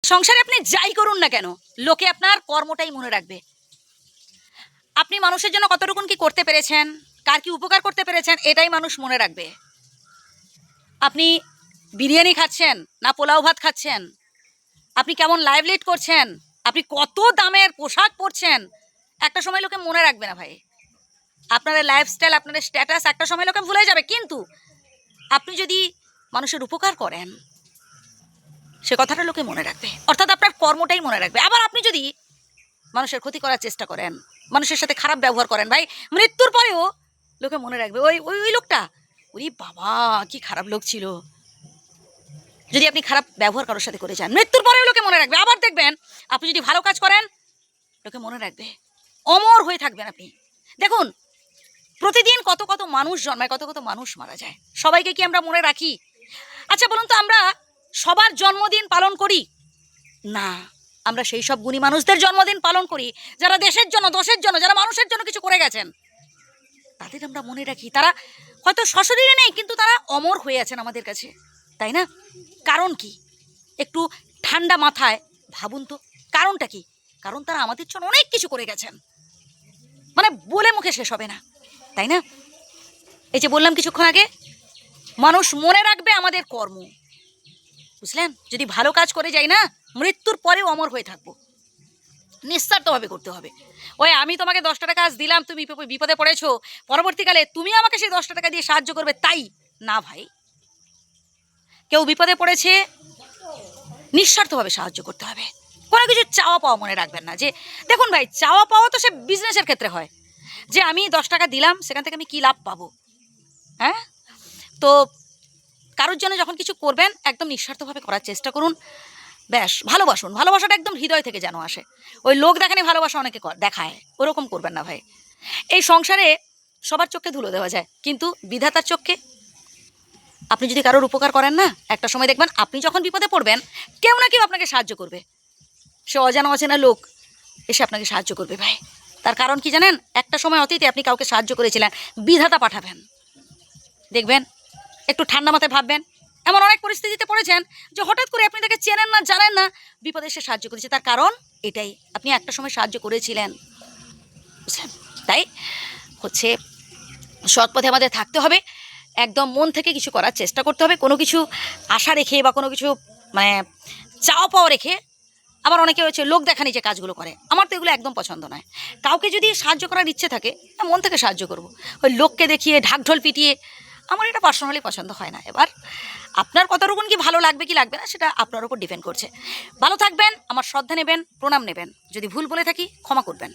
সংসারে আপনি যাই করুন না কেন, লোকে আপনার কর্মটাই মনে রাখবে। আপনি মানুষের জন্য কতটুকুন কি করতে পেরেছেন, কার কি উপকার করতে পেরেছেন, এটাই মানুষ মনে রাখবে। আপনি বিরিয়ানি খাচ্ছেন না পোলাও ভাত খাচ্ছেন, আপনি কেমন লাইভ লিড করছেন, আপনি কত দামের পোশাক পরছেন, একটা সময় লোকে মনে রাখবে না ভাই। আপনাদের লাইফস্টাইল, আপনাদের স্ট্যাটাস একটা সময় লোকে ভুলে যাবে। কিন্তু আপনি যদি মানুষের উপকার করেন, সে কথাটা লোকে মনে রাখবে, অর্থাৎ আপনার কর্মটাই মনে রাখবে। আবার আপনি যদি মানুষের ক্ষতি করার চেষ্টা করেন, মানুষের সাথে খারাপ ব্যবহার করেন, ভাই মৃত্যুর পরেও লোকে মনে রাখবে ওই ওই ওই লোকটা, ওরে বাবা কি খারাপ লোক ছিল। যদি আপনি খারাপ ব্যবহার কারোর সাথে করে যান, মৃত্যুর পরেও লোকে মনে রাখবে। আবার দেখবেন আপনি যদি ভালো কাজ করেন, লোকে মনে রাখবে, অমর হয়ে থাকবেন আপনি। দেখুন প্রতিদিন কত কত মানুষ জন্মায়, কত কত মানুষ মারা যায়, সবাইকে কি আমরা মনে রাখি? আচ্ছা বলুন তো, আমরা সবার জন্মদিন পালন করি না? আমরা সেই সব গুণী মানুষদের জন্মদিন পালন করি যারা দেশের জন্য, দোষের জন্য, যারা মানুষের জন্য কিছু করে গেছেন, তাদের আমরা মনে রাখি। তারা হয়তো সশরীরে নেই, কিন্তু তারা অমর হয়ে আছেন আমাদের কাছে, তাই না? কারণ কি? একটু ঠান্ডা মাথায় ভাবুন তো, কারণটা কি? কারণ তারা আমাদের জন্য অনেক কিছু করে গেছেন, মানে বলে মুখে শেষ হবে না, তাই না? এই যে বললাম কিছুক্ষণ আগে, মানুষ মনে রাখবে আমাদের কর্ম, বুঝলেন? যদি ভালো কাজ করে যাই না, মৃত্যুর পরেও অমর হয়ে থাকবো। নিঃস্বার্থভাবে করতে হবে। ওই আমি তোমাকে 10টা টাকা আজ দিলাম, তুমি বিপদে পড়েছো, পরবর্তীকালে তুমি আমাকে সেই 10টা টাকা দিয়ে সাহায্য করবে, তাই না ভাই। কেউ বিপদে পড়েছে, নিঃস্বার্থভাবে সাহায্য করতে হবে। কোনো কিছু চাওয়া পাওয়া মনে রাখবেন না। যে দেখুন ভাই, চাওয়া পাওয়া তো সে বিজনেসের ক্ষেত্রে হয়, যে আমি 10 টাকা দিলাম, সেখান থেকে আমি কী লাভ পাবো। হ্যাঁ, তো কারোর জন্য যখন কিছু করবেন, একদম নিঃস্বার্থভাবে করার চেষ্টা করুন। ব্যাস, ভালোবাসুন। ভালোবাসাটা একদম হৃদয় থেকে যেন আসে। ওই লোক দেখানি ভালোবাসা অনেকে দেখায়, ওরকম করবেন না ভাই। এই সংসারে সবার চোখে ধুলো দেওয়া যায়, কিন্তু বিধাতার চোখে আপনি যদি কারোর উপকার করেন না, একটা সময় দেখবেন আপনি যখন বিপদে পড়বেন, কেউ না কেউ আপনাকে সাহায্য করবে। সে অজানা অচেনা লোক এসে আপনাকে সাহায্য করবে ভাই। তার কারণ কি জানেন? একটা সময় অতীতে আপনি কাউকে সাহায্য করেছিলেন, বিধাতা পাঠাবেন। দেখবেন একটু ঠান্ডা মাথায় ভাববেন। এমন অনেক পরিস্থিতিতে পড়েছেন যে হঠাৎ করে আপনি তাকে চেনেন না, জানেন না, বিপদে এসে সাহায্য করেছে। তার কারণ এটাই, আপনি একটা সময় সাহায্য করেছিলেন, বুঝলেন? তাই হচ্ছে সৎ পথে আমাদের থাকতে হবে, একদম মন থেকে কিছু করার চেষ্টা করতে হবে। কোনো কিছু আশা রেখে বা কোনো কিছু মানে চাওয়া পাওয়া রেখে, আবার অনেকে হচ্ছে লোক দেখানি যে কাজগুলো করে, আমার তো এগুলো একদম পছন্দ নয়। কাউকে যদি সাহায্য করার ইচ্ছে থাকে, মন থেকে সাহায্য করব। ওই লোককে দেখিয়ে ঢাকঢোল পিটিয়ে আমার এটা পার্সোনালি পছন্দ হয় না। এবার আপনার কতটুকুন কি ভালো লাগবে কি লাগবে না, সেটা আপনার উপর ডিপেন্ড করছে। ভালো থাকবেন, আমার শ্রদ্ধা নেবেন, প্রণাম নেবেন। যদি ভুল বলে থাকি ক্ষমা করবেন।